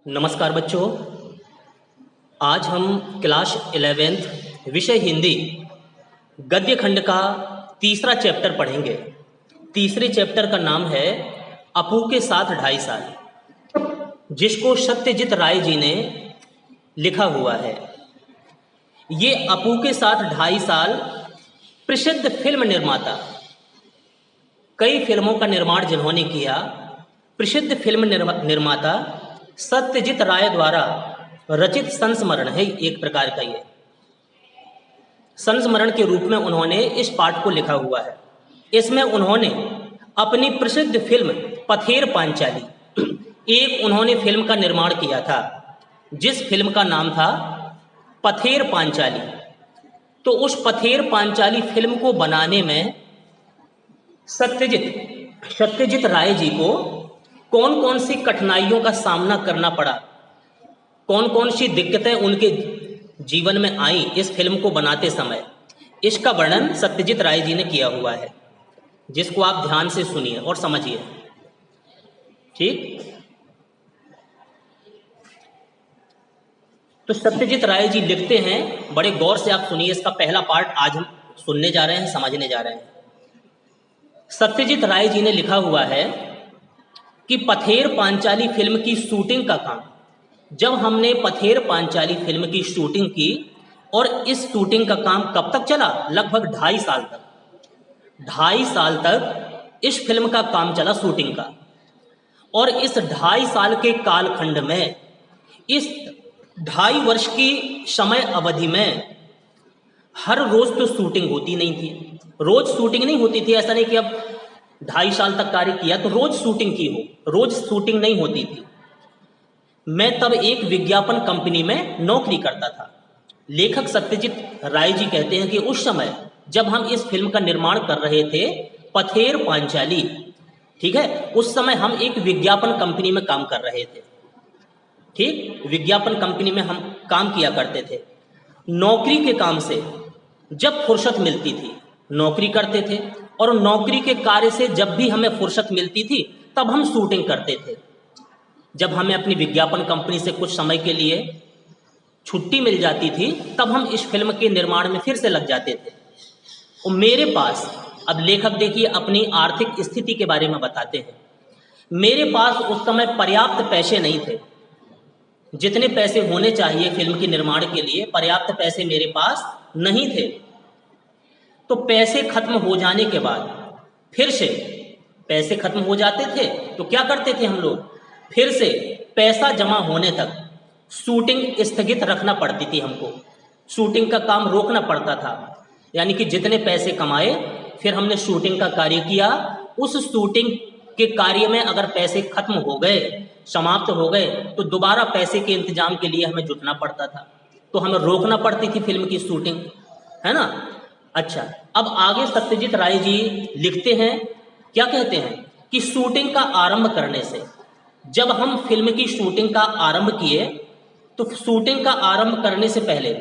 नमस्कार बच्चों। आज हम क्लास 11th विषय हिंदी गद्य खंड का तीसरा चैप्टर पढ़ेंगे। तीसरे चैप्टर का नाम है अपू के साथ 2.5 साल, जिसको सत्यजीत राय जी ने लिखा हुआ है। ये अपू के साथ 2.5 साल प्रसिद्ध फिल्म निर्माता, कई फिल्मों का निर्माण जिन्होंने किया, प्रसिद्ध फिल्म निर्माता सत्यजीत राय द्वारा रचित संस्मरण है। एक प्रकार का ये संस्मरण के रूप में उन्होंने इस पाठ को लिखा हुआ है। इसमें उन्होंने अपनी प्रसिद्ध फिल्म पथेर पांचाली, एक उन्होंने फिल्म का निर्माण किया था जिस फिल्म का नाम था पथेर पांचाली। तो उस पथेर पांचाली फिल्म को बनाने में सत्यजीत राय जी को कौन कौन सी कठिनाइयों का सामना करना पड़ा, कौन कौन सी दिक्कतें उनके जीवन में आई इस फिल्म को बनाते समय, इसका वर्णन सत्यजीत राय जी ने किया हुआ है, जिसको आप ध्यान से सुनिए और समझिए। ठीक, तो सत्यजीत राय जी लिखते हैं, बड़े गौर से आप सुनिए। इसका पहला पार्ट आज हम सुनने जा रहे हैं, समझने जा रहे हैं। सत्यजीत राय जी ने लिखा हुआ है कि पथेर पांचाली फिल्म की शूटिंग का काम, जब हमने पथेर पांचाली फिल्म की शूटिंग की, और इस शूटिंग का काम कब तक चला, लगभग 2.5 साल तक। 2.5 साल तक इस फिल्म का काम चला शूटिंग का। और इस 2.5 साल के कालखंड में, इस 2.5 वर्ष की समय अवधि में हर रोज तो शूटिंग होती नहीं थी, रोज शूटिंग नहीं होती थी। ऐसा नहीं कि अब 2.5 साल तक कार्य किया तो रोज शूटिंग की हो, रोज शूटिंग नहीं होती थी। मैं तब एक विज्ञापन कंपनी में नौकरी करता था। लेखक सत्यजीत राय जी कहते हैं कि उस समय जब हम इस फिल्म का निर्माण कर रहे थे पथेर पांचाली, ठीक है, उस समय हम एक विज्ञापन कंपनी में काम कर रहे थे। ठीक, विज्ञापन कंपनी में हम काम किया करते थे। नौकरी के काम से जब फुर्सत मिलती थी नौकरी करते थे, और नौकरी के कार्य से जब भी हमें फुर्सत मिलती थी तब हम शूटिंग करते थे। जब हमें अपनी विज्ञापन कंपनी से कुछ समय के लिए छुट्टी मिल जाती थी तब हम इस फिल्म के निर्माण में फिर से लग जाते थे। और मेरे पास, अब लेखक देखिए अपनी आर्थिक स्थिति के बारे में बताते हैं, मेरे पास उस समय पर्याप्त पैसे नहीं थे। जितने पैसे होने चाहिए फिल्म के निर्माण के लिए, पर्याप्त पैसे मेरे पास नहीं थे। तो पैसे खत्म हो जाने के बाद, फिर से पैसे खत्म हो जाते थे तो क्या करते थे हम लोग, फिर से पैसा जमा होने तक शूटिंग स्थगित रखना पड़ती थी हमको, शूटिंग का काम रोकना पड़ता था। यानी कि जितने पैसे कमाए फिर हमने शूटिंग का कार्य किया। उस शूटिंग के कार्य में अगर पैसे खत्म हो गए, समाप्त हो गए, तो दोबारा पैसे के इंतजाम के लिए हमें जुटना पड़ता था। तो हमें रोकना पड़ती थी फिल्म की शूटिंग, है ना। अच्छा, अब आगे सत्यजीत राय जी लिखते हैं, क्या कहते हैं कि शूटिंग का आरंभ करने से, जब हम फिल्म की शूटिंग का आरंभ किए तो शूटिंग का आरंभ करने से पहले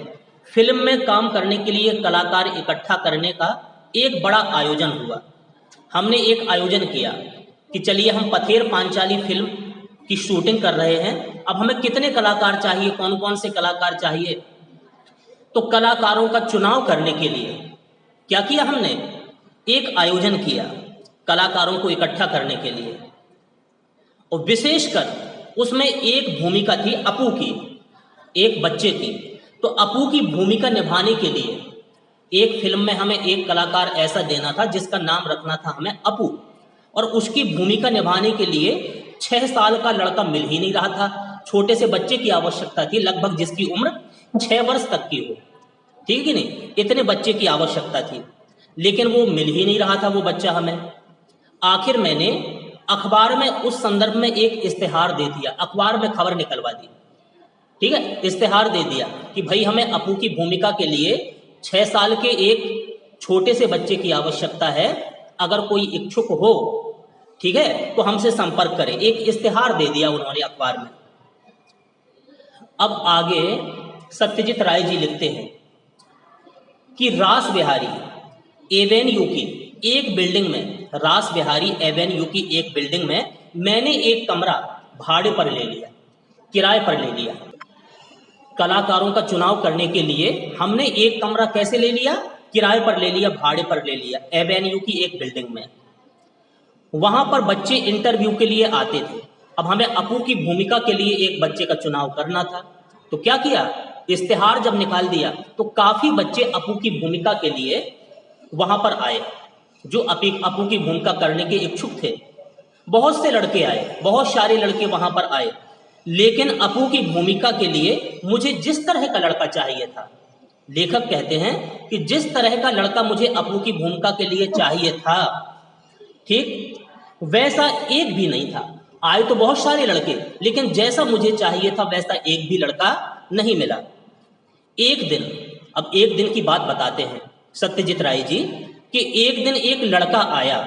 फिल्म में काम करने के लिए कलाकार इकट्ठा करने का एक बड़ा आयोजन हुआ। हमने एक आयोजन किया कि चलिए हम पथेर पांचाली फिल्म की शूटिंग कर रहे हैं, अब हमें कितने कलाकार चाहिए, कौन कौन से कलाकार चाहिए। तो कलाकारों का चुनाव करने के लिए क्या किया हमने, एक आयोजन किया कलाकारों को इकट्ठा करने के लिए। और विशेषकर उसमें एक भूमिका थी अपू की, एक बच्चे की। तो अपू की भूमिका निभाने के लिए एक फिल्म में हमें एक कलाकार ऐसा देना था जिसका नाम रखना था हमें अपू। और उसकी भूमिका निभाने के लिए 6 साल का लड़का मिल ही नहीं रहा था, छोटे से बच्चे की आवश्यकता थी, लगभग जिसकी उम्र 6 वर्ष तक की हो, ठीक है नहीं, इतने बच्चे की आवश्यकता थी। लेकिन वो मिल ही नहीं रहा था वो बच्चा हमें। आखिर मैंने अखबार में उस संदर्भ में एक इस्तेहार दे दिया, अखबार में खबर निकलवा दी, ठीक है, इस्तेहार दे दिया कि भाई हमें अपू की भूमिका के लिए 6 साल के एक छोटे से बच्चे की आवश्यकता है, अगर कोई इच्छुक हो, ठीक है, तो हमसे संपर्क करें। एक इस्तेहार दे दिया उन्होंने अखबार में। अब आगे सत्यजीत राय जी लिखते हैं कि रास बिहारी एवेन्यू की एक बिल्डिंग में, रास बिहारी एवेन्यू की एक बिल्डिंग में मैंने एक कमरा भाड़े पर ले लिया। किराए पर ले लिया। कलाकारों का चुनाव करने के लिए हमने एक कमरा कैसे ले लिया? किराए पर ले लिया, भाड़े पर ले लिया, एवेन्यू की एक बिल्डिंग में। वहां पर बच्चे इंटरव्यू के लिए आते थे। अब हमें अपू की भूमिका के लिए एक बच्चे का चुनाव करना था, तो क्या किया, इश्तिहार जब निकाल दिया तो काफी बच्चे अपू की भूमिका के लिए वहां पर आए, जो अपू की भूमिका करने के इच्छुक थे। बहुत से लड़के आए, बहुत सारे लड़के वहां पर आए, लेकिन अपू की भूमिका के लिए मुझे जिस तरह का लड़का चाहिए था, लेखक कहते हैं कि जिस तरह का लड़का मुझे अपू की भूमिका के लिए चाहिए था, ठीक वैसा एक भी नहीं था। आए तो बहुत सारे लड़के, लेकिन जैसा मुझे चाहिए था वैसा एक भी लड़का नहीं मिला। एक दिन, अब एक दिन की बात बताते हैं सत्यजीत राय जी, कि एक दिन एक लड़का आया,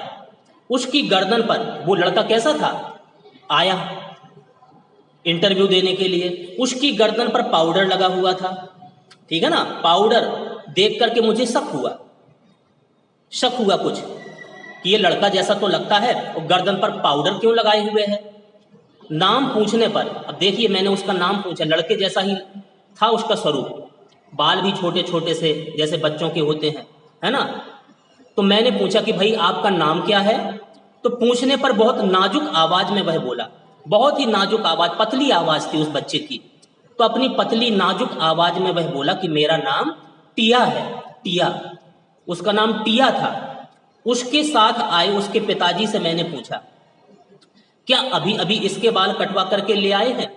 उसकी गर्दन पर, वो लड़का कैसा था, आया इंटरव्यू देने के लिए, उसकी गर्दन पर पाउडर लगा हुआ था, ठीक है ना। पाउडर देख करके मुझे शक हुआ कुछ कि ये लड़का जैसा तो लगता है, और गर्दन पर पाउडर क्यों लगाए हुए है। नाम पूछने पर, अब देखिए मैंने उसका नाम पूछा, लड़के जैसा ही था उसका स्वरूप, बाल भी छोटे छोटे से जैसे बच्चों के होते हैं, है ना। तो मैंने पूछा कि भाई आपका नाम क्या है? तो पूछने पर बहुत नाजुक आवाज में वह बोला, बहुत ही नाजुक आवाज, पतली आवाज थी उस बच्चे की। तो अपनी पतली नाजुक आवाज में वह बोला कि मेरा नाम टिया है, टिया। उसका नाम टिया था। उसके साथ आए उसके पिताजी से मैंने पूछा, क्या अभी अभी इसके बाल कटवा करके ले आए हैं?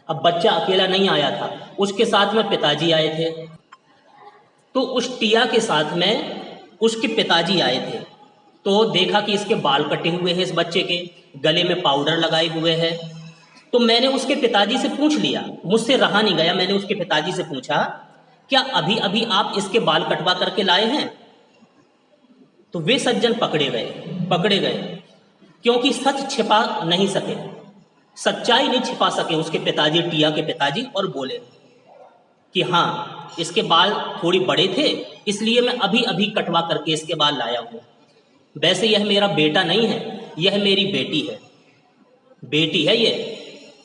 अब बच्चा अकेला नहीं आया था, उसके साथ में पिताजी आए थे। तो उस टिया के साथ में उसके पिताजी आए थे, तो देखा कि इसके बाल कटे हुए हैं, इस बच्चे के गले में पाउडर लगाए हुए हैं। तो मैंने उसके पिताजी से पूछ लिया, मुझसे रहा नहीं गया, मैंने उसके पिताजी से पूछा, क्या अभी अभी आप इसके बाल कटवा करके लाए हैं? तो वे सज्जन पकड़े गए, क्योंकि सच छिपा नहीं सके, सच्चाई नहीं छिपा सके उसके पिताजी, टिया के पिताजी, और बोले कि हाँ इसके बाल थोड़ी बड़े थे, इसलिए मैं अभी अभी कटवा करके इसके बाल लाया हूँ। वैसे यह मेरा बेटा नहीं है, यह मेरी बेटी है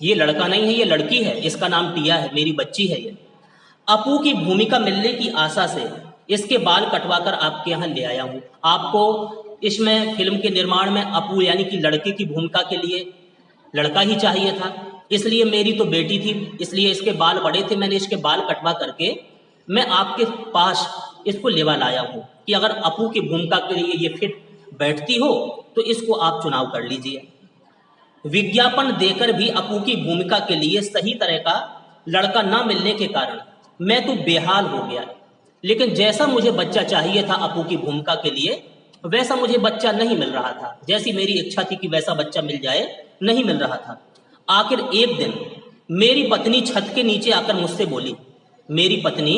ये लड़का नहीं है, ये लड़की है, इसका नाम टिया है, मेरी बच्ची है ये। अपू की भूमिका मिलने की आशा से इसके बाल कटवाकर आपके यहाँ ले आया हूँ। आपको इसमें फिल्म के निर्माण में अपू यानी कि लड़के की भूमिका के लिए लड़का ही चाहिए था, इसलिए मेरी तो बेटी थी, इसलिए इसके बाल बड़े थे, मैंने इसके बाल कटवा करके मैं आपके पास इसको लेवा लाया हूँ कि अगर अपू की भूमिका के लिए ये फिट बैठती हो तो इसको आप चुनाव कर लीजिए। विज्ञापन देकर भी अपू की भूमिका के लिए सही तरह का लड़का ना मिलने के कारण मैं तो बेहाल हो गया, लेकिन जैसा मुझे बच्चा चाहिए था अपू की भूमिका के लिए वैसा मुझे बच्चा नहीं मिल रहा था। जैसी मेरी इच्छा थी कि वैसा बच्चा मिल जाए, नहीं मिल रहा था। आखिर एक दिन मेरी पत्नी छत के नीचे आकर मुझसे बोली, मेरी पत्नी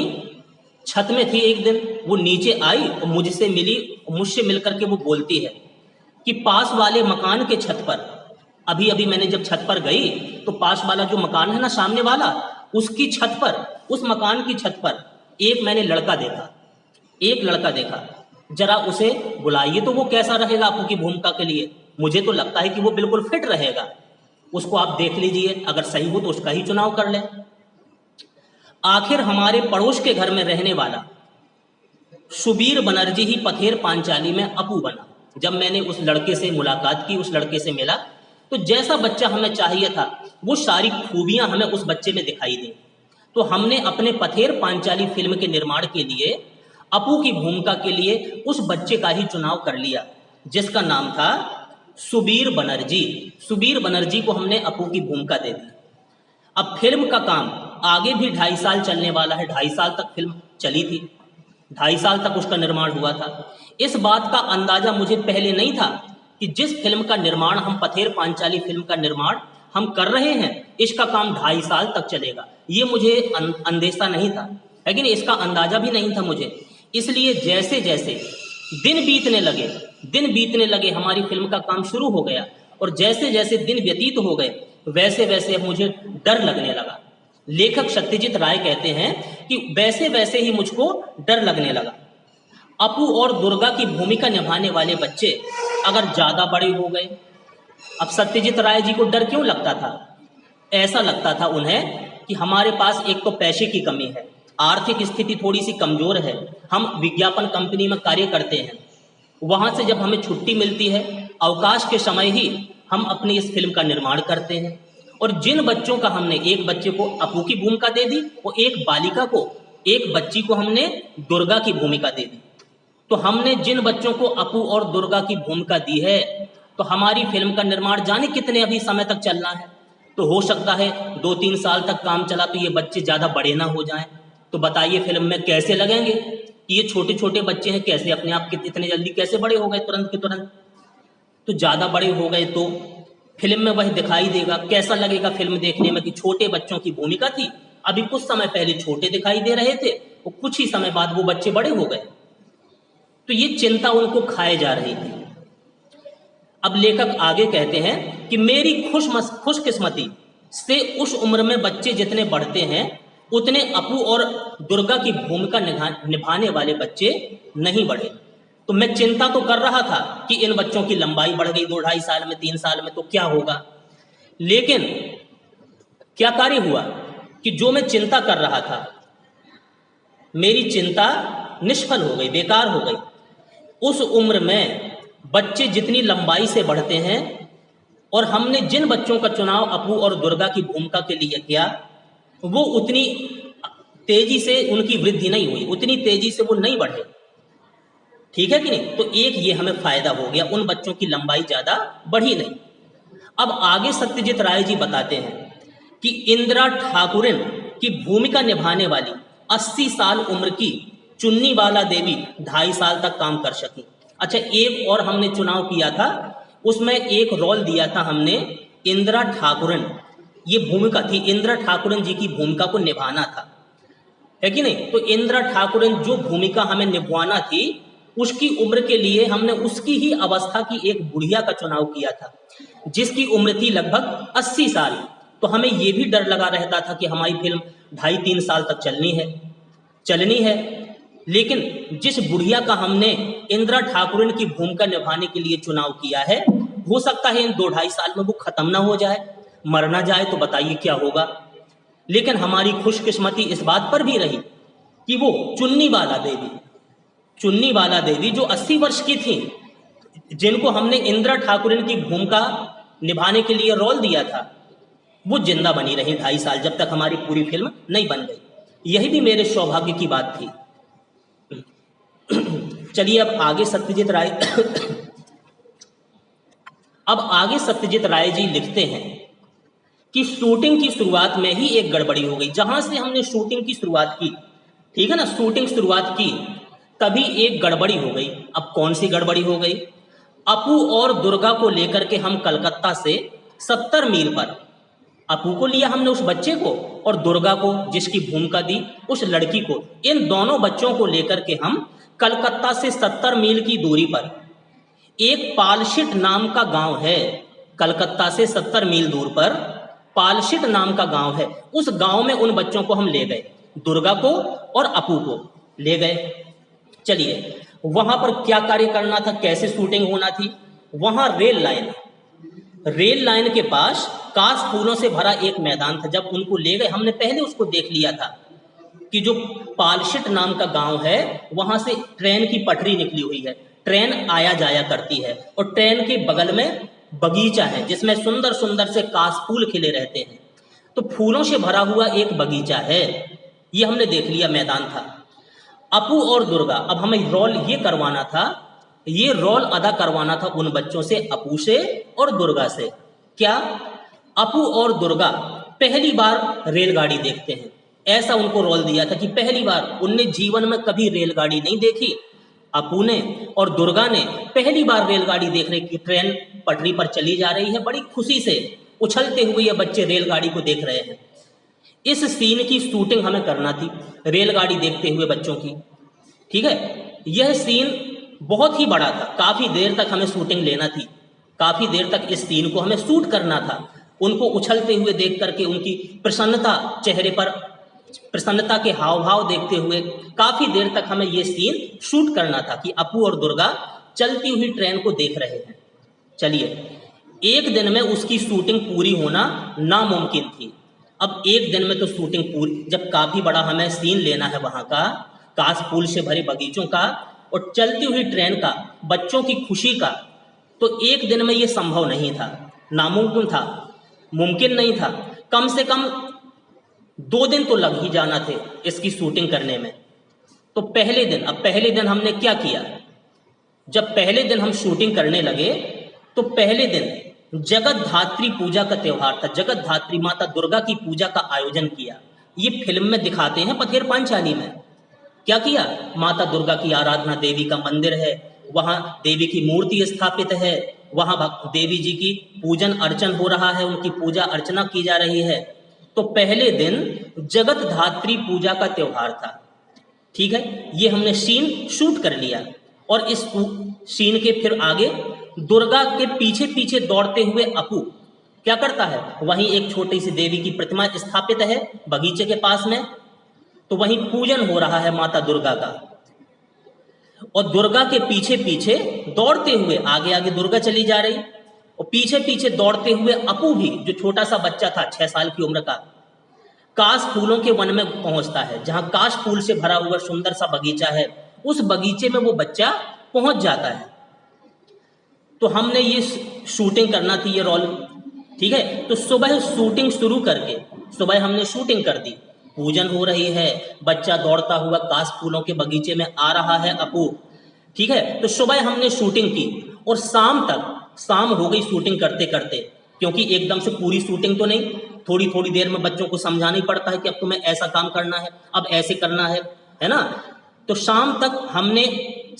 छत में थी एक दिन, वो नीचे आई और मुझसे मिली, मुझसे मिलकर के वो बोलती है कि पास वाले मकान के छत पर, अभी अभी मैंने जब छत पर गई तो पास वाला जो मकान है ना सामने वाला, उसकी छत पर, उस मकान की छत पर मैंने एक लड़का देखा, जरा उसे बुलाइए तो वो कैसा रहेगा अपू की भूमिका के लिए। मुझे तो लगता है कि वो बिल्कुल फिट रहेगा, उसको आप देख लीजिए, अगर सही हो तो उसका ही चुनाव कर लें। आखिर हमारे पड़ोस के घर में रहने वाला सुबीर बनर्जी ही पथेर पांचाली में अपू बना। जब मैंने उस लड़के से मुलाकात की, उस लड़के से मिला, तो जैसा बच्चा हमें चाहिए था वो सारी खूबियां हमें उस बच्चे में दिखाई दी। तो हमने अपने पथेर पांचाली फिल्म के निर्माण के लिए अपू की भूमिका के लिए उस बच्चे का ही चुनाव कर लिया, जिसका नाम था सुबीर बनर्जी। सुबीर बनर्जी को हमने अपू की भूमिका दे दी। अब फिल्म का काम आगे भी 2.5 साल चलने वाला है। 2.5 साल तक फिल्म चली थी, 2.5 साल तक उसका निर्माण हुआ था। इस बात का अंदाजा मुझे पहले नहीं था कि जिस फिल्म का निर्माण हम पथेर पांचाली फिल्म का निर्माण हम कर रहे हैं, इसका काम 2.5 साल तक चलेगा, ये मुझे अंदेशा नहीं था, लेकिन इसका अंदाजा भी नहीं था मुझे। इसलिए जैसे जैसे दिन बीतने लगे हमारी फिल्म का काम शुरू हो गया, और जैसे जैसे दिन व्यतीत हो गए वैसे वैसे मुझे डर लगने लगा। लेखक सत्यजीत राय कहते हैं कि वैसे वैसे ही मुझको डर लगने लगा। अपू और दुर्गा की भूमिका निभाने वाले बच्चे अगर ज्यादा बड़े हो गए, अब सत्यजीत राय जी को डर क्यों लगता था? ऐसा लगता था उन्हें कि हमारे पास एक तो पैसे की कमी है, आर्थिक स्थिति थोड़ी सी कमजोर है, हम विज्ञापन कंपनी में कार्य करते हैं, वहां से जब हमें छुट्टी मिलती है अवकाश के समय ही हम अपनी इस फिल्म का निर्माण करते हैं। और जिन बच्चों का हमने, एक बच्चे को अपू की भूमिका दे दी और एक बालिका को, एक बच्ची को हमने दुर्गा की भूमिका दे दी। तो हमने जिन बच्चों को अपू और दुर्गा की भूमिका दी है, तो हमारी फिल्म का निर्माण जाने कितने अभी समय तक चलना है। तो हो सकता है 2-3 साल तक काम चला तो ये बच्चे ज़्यादा बड़े ना हो जाएं। तो बताइए फिल्म में कैसे लगेंगे कि ये छोटे छोटे बच्चे हैं, कैसे अपने आप इतने जल्दी कैसे बड़े हो गए तुरंत के तुरंत। तो ज़्यादा बड़े हो गए तो फिल्म में वह दिखाई देगा, कैसा लगेगा फिल्म देखने में कि छोटे बच्चों की भूमिका थी, अभी कुछ समय पहले छोटे दिखाई दे रहे थे और कुछ ही समय बाद वो बच्चे बड़े हो गए। तो ये चिंता उनको खाए जा रही थी। अब लेखक आगे कहते हैं कि मेरी खुशकिस्मती से उस उम्र में बच्चे जितने बढ़ते हैं उतने अपू और दुर्गा की भूमिका निभाने वाले बच्चे नहीं बढ़े। तो मैं चिंता तो कर रहा था कि इन बच्चों की लंबाई बढ़ गई 2-2.5 साल में, 3 साल में, तो क्या होगा। लेकिन क्या कार्य हुआ कि जो मैं चिंता कर रहा था, मेरी चिंता निष्फल हो गई, बेकार हो गई। उस उम्र में बच्चे जितनी लंबाई से बढ़ते हैं और हमने जिन बच्चों का चुनाव अपू और दुर्गा की भूमिका के लिए किया, वो उतनी तेजी से उनकी वृद्धि नहीं हुई, उतनी तेजी से वो नहीं बढ़े। ठीक है कि नहीं। तो एक ये हमें फायदा हो गया, उन बच्चों की लंबाई ज्यादा बढ़ी नहीं। अब आगे सत्यजीत राय जी बताते हैं कि इंदिरा ठाकुरन की भूमिका निभाने वाली 80 साल उम्र की चुन्नी बाला देवी 2.5 साल तक काम कर सकी। अच्छा, एक और हमने चुनाव किया था, उसमें एक रोल दिया था हमने इंदिरा ठाकुरन, ये भूमिका थी, इंदिरा ठाकुरन जी की भूमिका को निभाना था, है कि नहीं। तो इंदिरा ठाकुरन जो भूमिका हमें निभाना थी, उसकी उम्र के लिए हमने उसकी ही अवस्था की एक बुढ़िया का चुनाव किया था जिसकी उम्र थी लगभग 80 साल। तो हमें यह भी डर लगा रहता था कि हमारी फिल्म 2.5-3 साल तक चलनी है। लेकिन जिस बुढ़िया का हमने इंदिरा ठाकुरन की भूमिका निभाने के लिए चुनाव किया है, हो सकता है इन 2-2.5 साल में वो खत्म ना हो जाए, मर ना जाए, तो बताइए क्या होगा। लेकिन हमारी खुशकिस्मती इस बात पर भी रही कि वो चुन्नी बाला देवी जो 80 वर्ष की थी, जिनको हमने इंदिरा ठाकुरन की भूमिका निभाने के लिए रोल दिया था, वो जिंदा बनी रही 2.5 साल, जब तक हमारी पूरी फिल्म नहीं बन गई। यही भी मेरे सौभाग्य की बात थी। चलिए अब आगे सत्यजीत राय जी लिखते हैं कि शूटिंग की शुरुआत में ही एक गड़बड़ी हो गई। जहां से हमने शूटिंग की शुरुआत की, ठीक है ना, शूटिंग शुरुआत की, तभी एक गड़बड़ी हो गई। अब कौन सी गड़बड़ी हो गई? अपू और दुर्गा को लेकर के हम कलकत्ता से 70 मील पर, अपू को लिया हमने उस बच्चे को, और दुर्गा को जिसकी भूमिका दी उस लड़की को, इन दोनों बच्चों को लेकर के हम कलकत्ता से 70 मील की दूरी पर एक पालशिट नाम का गांव है, कलकत्ता से 70 मील दूर पर पालशिट नाम का गांव है, उस गांव में उन बच्चों को हम ले गए, दुर्गा को और अपू को ले गए। चलिए वहां पर क्या कार्य करना था, कैसे शूटिंग होना थी। वहां रेल लाइन के पास काश फूलों से भरा एक मैदान था। जब उनको ले गए, हमने पहले उसको देख लिया था कि जो पालशिट नाम का गांव है, वहां से ट्रेन की पटरी निकली हुई है, ट्रेन आया जाया करती है, और ट्रेन के बगल में बगीचा है जिसमें सुंदर सुंदर से काश फूल खिले रहते हैं। तो फूलों से भरा हुआ एक बगीचा है, ये हमने देख लिया, मैदान था। अपू और दुर्गा, अब हमें रोल ये रोल अदा करवाना था उन बच्चों से, अपू से और दुर्गा से। क्या? अपू और दुर्गा पहली बार रेलगाड़ी देखते हैं, ऐसा उनको रोल दिया था कि पहली बार, उनने जीवन में कभी रेलगाड़ी नहीं देखी, अपू ने और दुर्गा ने पहली बार रेलगाड़ी देख रहे कि ट्रेन पटरी पर चली जा रही है, बड़ी खुशी से उछलते हुए ये बच्चे रेलगाड़ी को देख रहे हैं। इस सीन की शूटिंग हमें करना थी, रेलगाड़ी देखते हुए बच्चों की, ठीक है। यह सीन बहुत ही बड़ा था, काफी देर तक हमें शूटिंग लेना थी, काफी देर तक इस सीन को हमें शूट करना था। उनको उछलते हुए देख करके उनकी प्रसन्नता, चेहरे पर प्रसन्नता के हाव भाव देखते हुए काफी देर तक हमें ये सीन शूट करना था कि अपू और दुर्गा चलती हुई ट्रेन को देख रहे हैं। चलिए एक दिन में उसकी शूटिंग पूरी होना नामुमकिन थी। अब एक दिन में तो शूटिंग पूरी, जब काफ़ी बड़ा हमें सीन लेना है वहाँ का, काश फूल से भरे बगीचों का और चलती हुई ट्रेन का, बच्चों की खुशी का, तो एक दिन में ये संभव नहीं था, नामुमकिन था, मुमकिन नहीं था। कम से कम 2 दिन तो लग ही जाना थे इसकी शूटिंग करने में। तो पहले दिन, अब पहले दिन हमने क्या किया, जब पहले दिन हम शूटिंग करने लगे तो पहले दिन जगत धात्री पूजा का त्यौहार था, जगत धात्री माता दुर्गा की पूजा का आयोजन किया। ये फिल्म में दिखाते हैं पथेर पांचाली में। क्या किया, माता दुर्गा की आराधना, देवी का मंदिर है, वहाँ देवी की मूर्ति स्थापित है, वहाँ देवी जी की पूजन अर्चन हो रहा है, उनकी पूजा अर्चना की जा रही है। तो पहले दिन जगत धात्री पूजा का त्यौहार था, ठीक है, ये हमने सीन शूट कर लिया। और इस सीन के फिर आगे दुर्गा के पीछे पीछे दौड़ते हुए अपू क्या करता है, वहीं एक छोटी सी देवी की प्रतिमा स्थापित है बगीचे के पास में, तो वहीं पूजन हो रहा है माता दुर्गा का। और दुर्गा के पीछे पीछे दौड़ते हुए, आगे आगे दुर्गा चली जा रही और पीछे पीछे दौड़ते हुए अपू भी, जो छोटा सा बच्चा था 6 साल की उम्र का, काश फूलों के वन में पहुंचता है, जहां काश फूल से भरा हुआ सुंदर सा बगीचा है, उस बगीचे में वो बच्चा पहुंच जाता है। तो हमने ये शूटिंग करना थी, ये रोल, ठीक है। तो सुबह शूटिंग शुरू करके, सुबह हमने शूटिंग कर दी, पूजन हो रही है, बच्चा दौड़ता हुआ काश फूलों के बगीचे में आ रहा है अपू, ठीक है। तो सुबह हमने शूटिंग की और शाम तक, शाम हो गई शूटिंग करते करते, क्योंकि एकदम से पूरी शूटिंग तो नहीं, थोड़ी थोड़ी देर में बच्चों को समझाना ही पड़ता है कि अब तुम्हें ऐसा काम करना है, अब ऐसे करना है ना। तो शाम तक हमने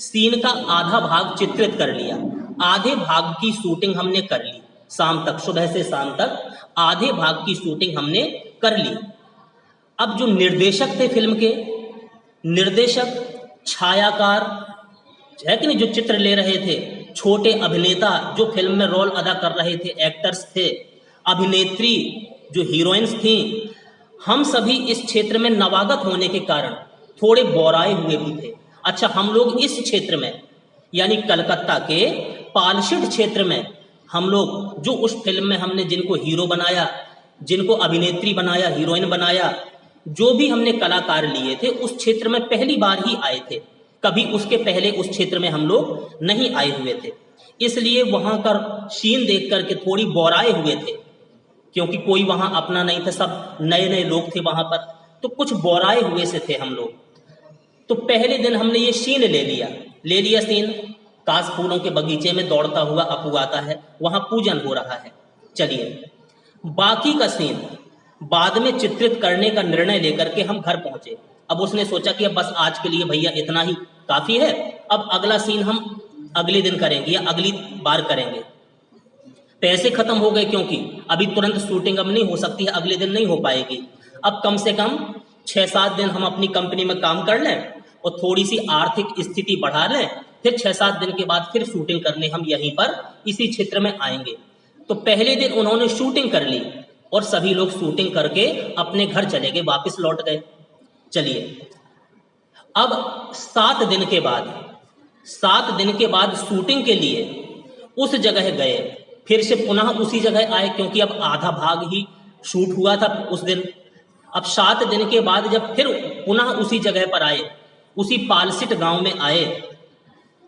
सीन का आधा भाग चित्रित कर लिया, आधे भाग की शूटिंग हमने कर ली शाम तक, सुबह से शाम तक आधे भाग की शूटिंग हमने कर ली। अब जो निर्देशक थे फिल्म के, निर्देशक, छायाकार है कि नहीं, जो चित्र ले रहे थे, छोटे अभिनेता जो फिल्म में रोल अदा कर रहे थे, एक्टर्स थे, अभिनेत्री जो हीरोइंस थी, हम सभी इस क्षेत्र में नवागत होने के कारण थोड़े बौराए हुए भी थे। अच्छा, हम लोग इस क्षेत्र में, यानी कलकत्ता के पालशिट क्षेत्र में, हम लोग जो उस फिल्म में हमने जिनको हीरो बनाया, जिनको अभिनेत्री बनाया, हीरोइन बनाया, जो भी हमने कलाकार लिए थे, उस क्षेत्र में पहली बार ही आए थे, कभी उसके पहले उस क्षेत्र में हम लोग नहीं आए हुए थे। इसलिए वहाँ का सीन देख करके थोड़ी बौराए हुए थे, क्योंकि कोई वहाँ अपना नहीं था, सब नए नए लोग थे वहाँ पर, तो कुछ बौराए हुए से थे हम लोग। तो पहले दिन हमने ये सीन ले लिया सीन, काश फूलों के बगीचे में दौड़ता हुआ अपू आता है, वहाँ पूजन हो रहा है। चलिए, बाकी का सीन बाद में चित्रित करने का निर्णय लेकर के हम घर पहुंचे। अब उसने सोचा कि अब बस आज के लिए भैया इतना ही काफी है, अब अगला सीन हम अगले दिन करेंगे या अगली बार करेंगे। पैसे खत्म हो गए, क्योंकि अभी तुरंत शूटिंग अब नहीं हो सकती है, अगले दिन नहीं हो पाएगी। अब कम से कम 6-7 दिन हम अपनी कंपनी में काम कर लें और थोड़ी सी आर्थिक स्थिति बढ़ा लें, फिर 6-7 दिन के बाद फिर शूटिंग करने हम यहीं पर इसी क्षेत्र में आएंगे। तो पहले दिन उन्होंने शूटिंग कर ली और सभी लोग शूटिंग करके अपने घर चले गए, वापस लौट गए। चलिए, अब 7 दिन के बाद शूटिंग के लिए उस जगह गए, फिर से पुनः उसी जगह आए, क्योंकि अब आधा भाग ही शूट हुआ था उस दिन। अब 7 दिन के बाद जब फिर पुनः उसी जगह पर आए, उसी पालसिट गांव में आए,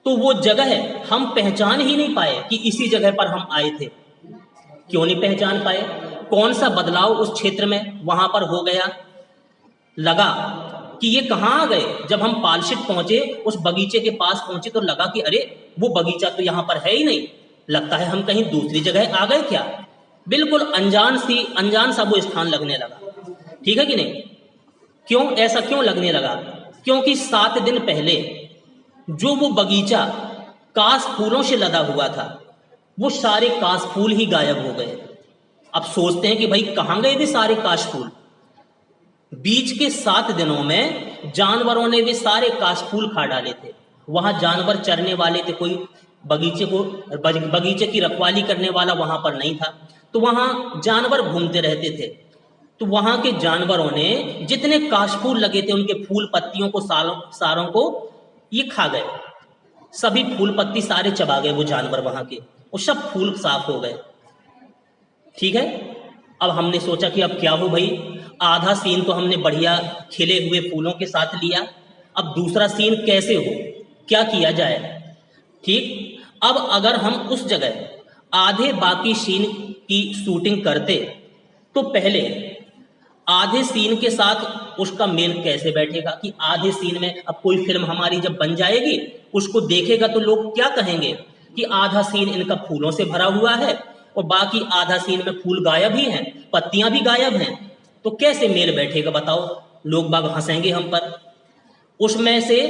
तो वो जगह हम पहचान ही नहीं पाए कि इसी जगह पर हम आए थे। क्यों नहीं पहचान पाए? कौन सा बदलाव उस क्षेत्र में वहां पर हो गया? लगा कि ये कहाँ आ गए। जब हम पालशिट पहुंचे, उस बगीचे के पास पहुंचे, तो लगा कि अरे वो बगीचा तो यहाँ पर है ही नहीं, लगता है हम कहीं दूसरी जगह आ गए क्या। बिल्कुल अनजान सा वो स्थान लगने लगा, ठीक है कि नहीं। क्यों ऐसा क्यों लगने लगा? क्योंकि 7 दिन पहले जो वो बगीचा काश फूलों से लदा हुआ था, वो सारे काश फूल ही गायब हो गए। अब सोचते हैं कि भाई कहाँ गए वे सारे काश फूल। बीच के 7 दिनों में जानवरों ने वे सारे काश फूल खा डाले थे। वहां जानवर चरने वाले थे, कोई बगीचे की रखवाली करने वाला वहां पर नहीं था, तो वहां जानवर घूमते रहते थे। तो वहां के जानवरों ने जितने काश फूल लगे थे, उनके फूल पत्तियों को सारों को ये खा गए। सभी फूल पत्ती सारे चबा गए वो जानवर वहां के, और सब फूल साफ हो गए। ठीक है। अब हमने सोचा कि अब क्या हो भाई, आधा सीन तो हमने बढ़िया खिले हुए फूलों के साथ लिया, अब दूसरा सीन कैसे हो, क्या किया जाए। ठीक, अब अगर हम उस जगह आधे बाकी सीन की शूटिंग करते तो पहले आधे सीन के साथ उसका मेल कैसे बैठेगा कि आधे सीन में, अब कोई फिल्म हमारी जब बन जाएगी उसको देखेगा तो लोग क्या कहेंगे कि आधा सीन इनका फूलों से भरा हुआ है और बाकी आधा सीन में फूल गायब ही हैं, पत्तियां भी गायब हैं, तो कैसे मेल बैठेगा बताओ, लोग बाग हंसेंगे हम पर। उसमें से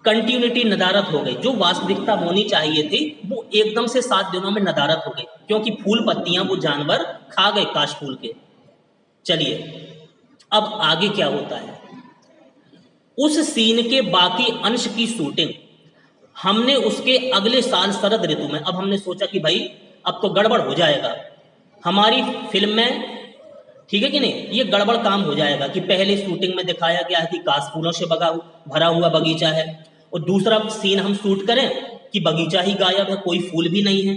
कंटिन्यूटी नदारत हो गई, जो वास्तविकता होनी चाहिए थी वो एकदम से 7 दिनों में नदारत हो गई, क्योंकि फूल पत्तियां वो जानवर खा गए काश फूल के। चलिए अब आगे क्या होता है, उस सीन के बाकी अंश की शूटिंग हमने उसके अगले साल शरद ऋतु में, अब हमने सोचा कि भाई अब तो गड़बड़ हो जाएगा हमारी फिल्म में, ठीक है कि नहीं, ये गड़बड़ काम हो जाएगा कि पहले शूटिंग में दिखाया गया है कि काश फूलों से भरा हुआ बगीचा है और दूसरा सीन हम शूट करें कि बगीचा ही गायब है, कोई फूल भी नहीं है।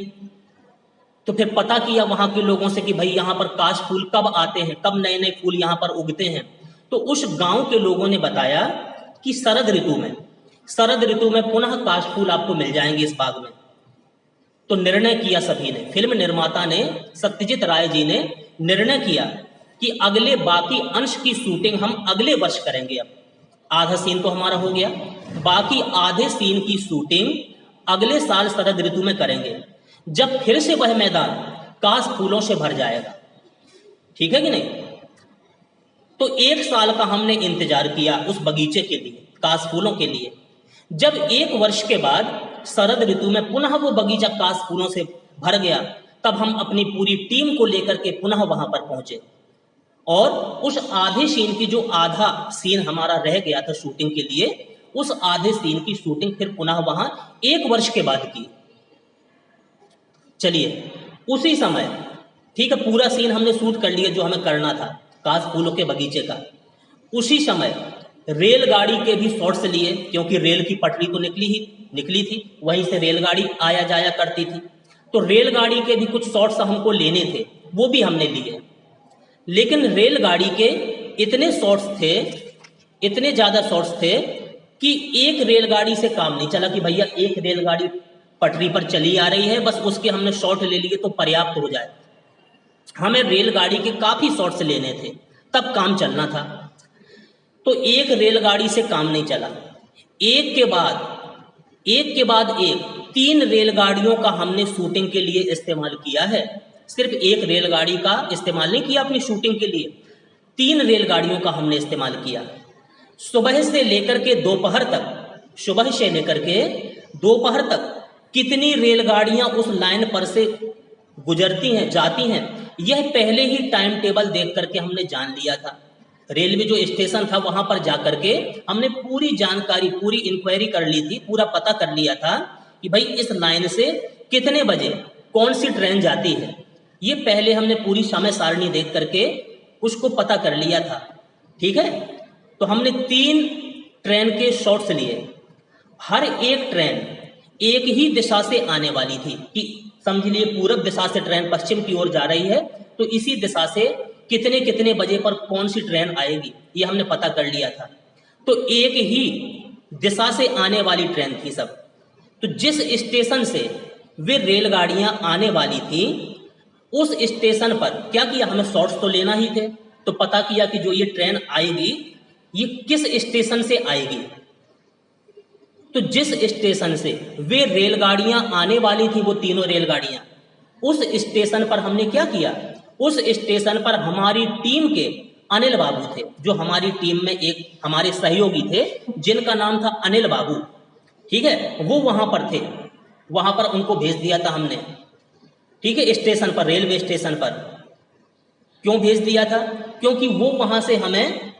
तो फिर पता किया वहां के लोगों से कि भाई यहाँ पर काश फूल कब आते हैं, कब नए नए फूल यहाँ पर उगते हैं। तो उस गांव के लोगों ने बताया कि शरद ऋतु में पुनः काश फूल आपको मिल जाएंगे इस बाग में। तो निर्णय किया सभी ने, फिल्म निर्माता ने, सत्यजीत राय जी ने निर्णय किया कि अगले बाकी अंश की शूटिंग हम अगले वर्ष करेंगे। अब आधा सीन तो हमारा हो गया, बाकी आधे सीन की शूटिंग अगले साल शरद ऋतु में करेंगे, जब फिर से वह मैदान काश फूलों से भर जाएगा, ठीक है कि नहीं। तो 1 साल का हमने इंतजार किया उस बगीचे के लिए, काश फूलों के लिए। जब 1 वर्ष के बाद शरद ऋतु में पुनः वो बगीचा काश फूलों से भर गया, तब हम अपनी पूरी टीम को लेकर के पुनः वहां पर पहुंचे और उस आधे सीन की, जो आधा सीन हमारा रह गया था शूटिंग के लिए, उस आधे सीन की शूटिंग फिर पुनः वहां 1 वर्ष के बाद की। चलिए उसी समय, ठीक है, पूरा सीन हमने शूट कर लिया जो हमें करना था काश फूलों के बगीचे का। उसी समय रेलगाड़ी के भी शॉट्स लिए, क्योंकि रेल की पटरी तो निकली थी, वहीं से रेलगाड़ी आया जाया करती थी, तो रेलगाड़ी के भी कुछ शॉट्स हमको लेने थे, वो भी हमने लिए। लेकिन रेलगाड़ी के इतने ज़्यादा शॉट्स थे कि एक रेलगाड़ी से काम नहीं चला कि भैया एक रेलगाड़ी पटरी पर चली आ रही है, बस उसके हमने शॉट ले लिए तो पर्याप्त हो जाए। हमें रेलगाड़ी के काफ़ी शॉट्स लेने थे, तब काम चलना था। तो एक रेलगाड़ी से काम नहीं चला, एक के बाद एक 3 रेलगाड़ियों का हमने शूटिंग के लिए इस्तेमाल किया है। सिर्फ एक रेलगाड़ी का इस्तेमाल नहीं किया अपनी शूटिंग के लिए, 3 रेलगाड़ियों का हमने इस्तेमाल किया। सुबह से लेकर के दोपहर तक कितनी रेलगाड़ियां उस लाइन पर से गुजरती हैं, जाती हैं, यह पहले ही टाइम टेबल देख करके हमने जान लिया था। रेलवे जो स्टेशन था वहां पर जाकर के हमने पूरी जानकारी, पूरी इंक्वायरी कर ली थी, पूरा पता कर लिया था कि भाई इस लाइन से कितने बजे कौन सी ट्रेन जाती है, ये पहले हमने पूरी समय सारणी देख करके उसको पता कर लिया था, ठीक है। तो हमने 3 ट्रेन के शॉट्स लिए, हर एक ट्रेन एक ही दिशा से आने वाली थी कि समझ लिए पूरब दिशा से ट्रेन पश्चिम की ओर जा रही है, तो इसी दिशा से कितने कितने बजे पर कौन सी ट्रेन आएगी ये हमने पता कर लिया था। तो एक ही दिशा से आने वाली ट्रेन थी सब। तो जिस स्टेशन से वे रेलगाड़ियां आने वाली थी उस स्टेशन पर क्या किया, हमें शॉट्स तो लेना ही थे, तो पता किया कि जो ये ट्रेन आएगी ये किस स्टेशन से आएगी। तो जिस स्टेशन से वे रेलगाड़ियां आने वाली थी, वो तीनों रेलगाड़ियां, उस स्टेशन पर हमने क्या किया, उस स्टेशन पर हमारी टीम के अनिल बाबू थे, जो हमारी टीम में एक हमारे सहयोगी थे जिनका नाम था अनिल बाबू, ठीक है, वो वहां पर थे, वहां पर उनको भेज दिया था हमने, ठीक है, स्टेशन पर, रेलवे स्टेशन पर। क्यों भेज दिया था, क्योंकि वो वहां से हमें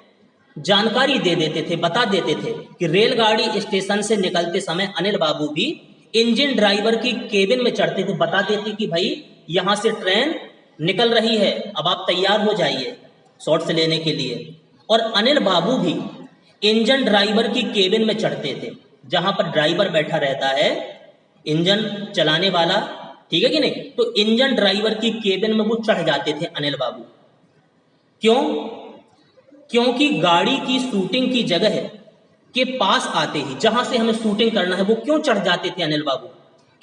जानकारी दे देते थे, बता देते थे कि रेलगाड़ी स्टेशन से निकलते समय अनिल बाबू भी इंजन ड्राइवर की केबिन में चढ़ते थे, बता देते कि भाई यहां से ट्रेन निकल रही है, अब आप तैयार हो जाइए शॉट्स लेने के लिए। और अनिल बाबू भी इंजन ड्राइवर की केबिन में चढ़ते थे, जहां पर ड्राइवर बैठा रहता है, इंजन चलाने वाला, ठीक है कि नहीं। तो इंजन ड्राइवर की केबिन में वो चढ़ जाते थे अनिल बाबू। क्यों? क्योंकि गाड़ी की शूटिंग की जगह के पास आते ही, जहां से हमें शूटिंग करना है, वो क्यों चढ़ जाते थे अनिल बाबू?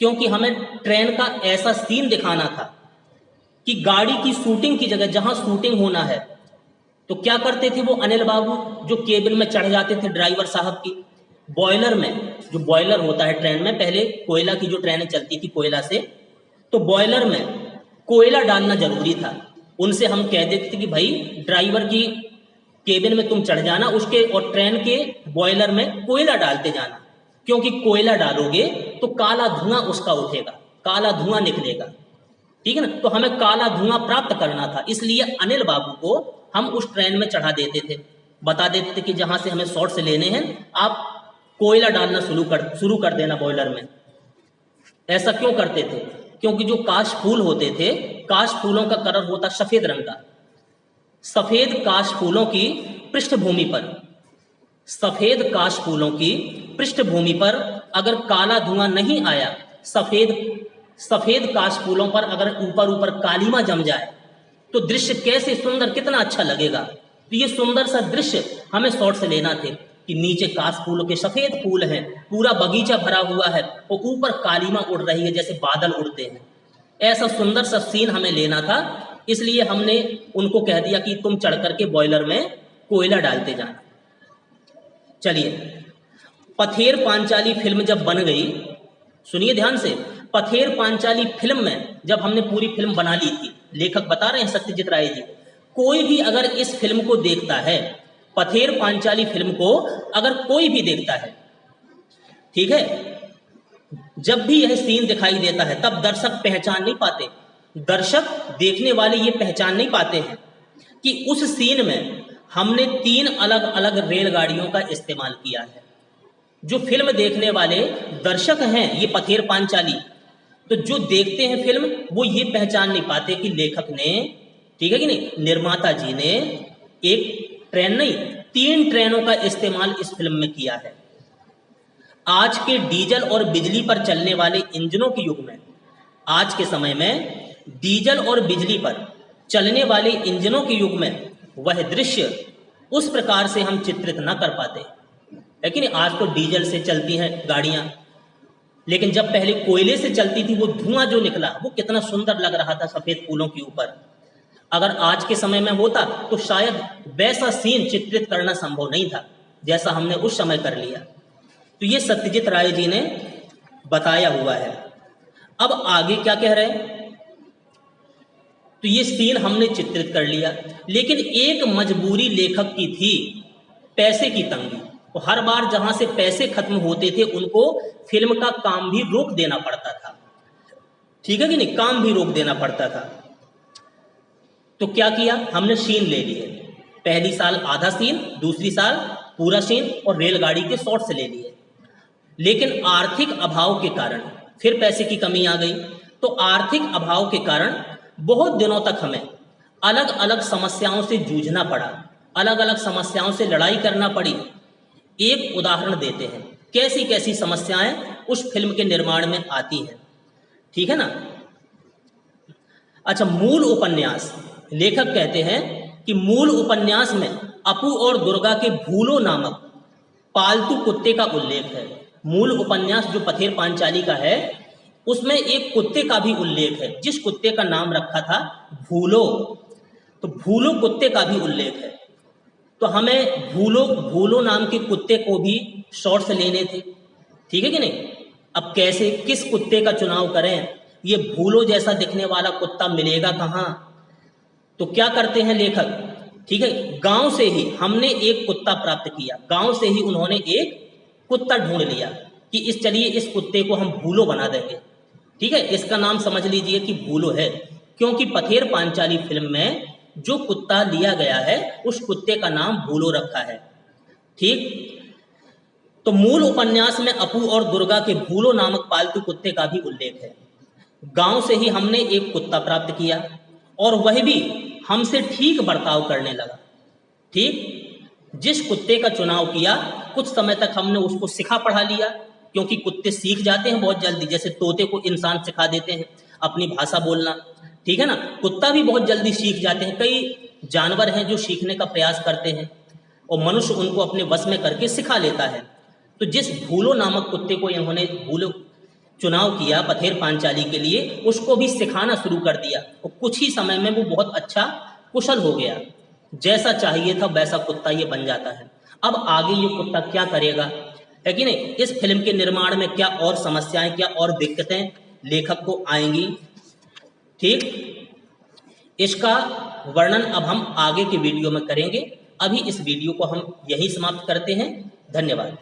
क्योंकि हमें ट्रेन का ऐसा सीन दिखाना था कि गाड़ी की शूटिंग की जगह जहां शूटिंग होना है, तो क्या करते थे वो अनिल बाबू, जो केबिन में चढ़ जाते थे ड्राइवर साहब की। बॉयलर में, जो बॉयलर होता है ट्रेन में, पहले कोयला की जो ट्रेनें चलती थी कोयला से, तो बॉयलर में कोयला डालना जरूरी था। उनसे हम कह देते थे कि भाई ड्राइवर की केबिन में तुम चढ़ जाना, उसके और ट्रेन के बॉयलर में कोयला डालते जाना, क्योंकि कोयला डालोगे तो काला धुआं उसका उठेगा, काला धुआं निकलेगा। ठीक है ना। तो हमें काला धुआं प्राप्त करना था, इसलिए अनिल बाबू को हम उस ट्रेन में चढ़ा देते थे, बता देते थे कि जहां से हमें शॉर्ट से लेने हैं, आप कोयला डालना शुरू कर देना बॉयलर में। ऐसा क्यों करते थे? क्योंकि जो काश फूल होते थे, काश फूलों का कलर होता सफेद रंग का। सफेद काश फूलों की पृष्ठभूमि पर, सफेद काश फूलों की पृष्ठभूमि पर अगर काला धुआं नहीं आया, सफेद काश फूलों पर अगर ऊपर ऊपर कालीमा जम जाए, तो दृश्य कैसे सुंदर, कितना अच्छा लगेगा। तो ये सुंदर सा दृश्य हमें शॉर्ट से लेना थे कि नीचे काश फूलों के सफेद फूल हैं, पूरा बगीचा भरा हुआ है, और ऊपर कालीमा उड़ रही है जैसे बादल उड़ते हैं। ऐसा सुंदर सा सीन हमें लेना था, इसलिए हमने उनको कह दिया कि तुम चढ़ करके बॉयलर में कोयला डालते जाना। चलिए, पथेर पांचाली फिल्म जब बन गई, सुनिए ध्यान से, पथेर पांचाली फिल्म में जब हमने पूरी फिल्म बना ली थी, लेखक बता रहे हैं सत्यजीत राय जी, कोई भी अगर इस फिल्म को देखता है, पथेर पांचाली फिल्म को अगर कोई भी देखता है, ठीक है, जब भी यह सीन दिखाई देता है, तब दर्शक पहचान नहीं पाते, दर्शक देखने वाले ये पहचान नहीं पाते हैं कि उस सीन में हमने 3 अलग अलग रेलगाड़ियों का इस्तेमाल किया है। जो फिल्म देखने वाले दर्शक हैं, ये पथेर पांचाली, तो जो देखते हैं फिल्म, वो ये पहचान नहीं पाते कि लेखक ने, ठीक है कि नहीं, निर्माता जी ने एक ट्रेन नहीं, 3 ट्रेनों का इस्तेमाल इस फिल्म में किया है। आज के डीजल और बिजली पर चलने वाले इंजनों के युग में, आज के समय में डीजल और बिजली पर चलने वाले इंजनों के युग में वह दृश्य उस प्रकार से हम चित्रित ना कर पाते। लेकिन आज तो डीजल से चलती हैं गाड़ियां, लेकिन जब पहले कोयले से चलती थी, वो धुआं जो निकला वो कितना सुंदर लग रहा था सफेद फूलों के ऊपर। अगर आज के समय में होता तो शायद वैसा सीन चित्रित करना संभव नहीं था जैसा हमने उस समय कर लिया। तो ये सत्यजीत राय जी ने बताया हुआ है। अब आगे क्या कह रहे हैं, तो ये सीन हमने चित्रित कर लिया, लेकिन एक मजबूरी लेखक की थी, पैसे की तंगी। तो हर बार जहां से पैसे खत्म होते थे, उनको फिल्म का काम भी रोक देना पड़ता था। ठीक है कि नहीं, काम भी रोक देना पड़ता था। तो क्या किया, हमने सीन ले लिए, पहली साल आधा सीन, दूसरी साल पूरा सीन, और रेलगाड़ी के शॉर्ट से ले लिए। लेकिन आर्थिक अभाव के कारण फिर पैसे की कमी आ गई। तो आर्थिक अभाव के कारण बहुत दिनों तक हमें अलग अलग समस्याओं से जूझना पड़ा, अलग अलग समस्याओं से लड़ाई करना पड़ी। एक उदाहरण देते हैं, कैसी कैसी समस्याएं उस फिल्म के निर्माण में आती हैं, ठीक है ना। अच्छा, मूल उपन्यास, लेखक कहते हैं कि मूल उपन्यास में अपू और दुर्गा के भूलो नामक पालतू कुत्ते का उल्लेख है। मूल उपन्यास जो पथेर पांचाली का है, उसमें एक कुत्ते का भी उल्लेख है, जिस कुत्ते का नाम रखा था भूलो। तो भूलो कुत्ते का भी उल्लेख है। तो हमें भूलो नाम के कुत्ते को भी शॉर्ट से लेने थे, ठीक है कि नहीं। अब कैसे, किस कुत्ते का चुनाव करें, ये भूलो जैसा दिखने वाला कुत्ता मिलेगा कहाँ। तो क्या करते हैं लेखक, ठीक है, गांव से ही हमने एक कुत्ता प्राप्त किया, गांव से ही उन्होंने एक कुत्ता ढूंढ लिया कि चलिए इस कुत्ते को हम भूलो बना देंगे। ठीक है, इसका नाम समझ लीजिए कि भूलो है, क्योंकि पथेर पांचाली फिल्म में जो कुत्ता लिया गया है, उस कुत्ते का नाम भूलो रखा है। ठीक, तो मूल उपन्यास में अपू और दुर्गा के भूलो नामक पालतू कुत्ते का भी उल्लेख है। गांव से ही हमने एक कुत्ता प्राप्त किया, और वह भी हमसे ठीक बर्ताव करने लगा। ठीक, जिस कुत्ते का चुनाव किया, कुछ समय तक हमने उसको सिखा पढ़ा लिया, क्योंकि कुत्ते सीख जाते हैं बहुत जल्दी, जैसे तोते को इंसान सिखा देते हैं। अपनी भाषा बोलना, ठीक है ना। कुत्ता भी बहुत जल्दी सीख जाते हैं, कई जानवर हैं जो सीखने का प्रयास करते हैं और मनुष्य उनको अपने वश में करके सिखा लेता है। तो जिस भूलो नामक कुत्ते को इन्होंने भूलो चुनाव किया पथेर पांचाली के लिए, उसको भी सिखाना शुरू कर दिया और कुछ ही समय में वो बहुत अच्छा कुशल हो गया। जैसा चाहिए था वैसा कुत्ता ये बन जाता है। अब आगे ये कुत्ता क्या करेगा, है कि नहीं। इस फिल्म के निर्माण में क्या और समस्याएं, क्या और दिक्कतें लेखक को आएंगी, ठीक, इसका वर्णन अब हम आगे के वीडियो में करेंगे। अभी इस वीडियो को हम यहीं समाप्त करते हैं। धन्यवाद।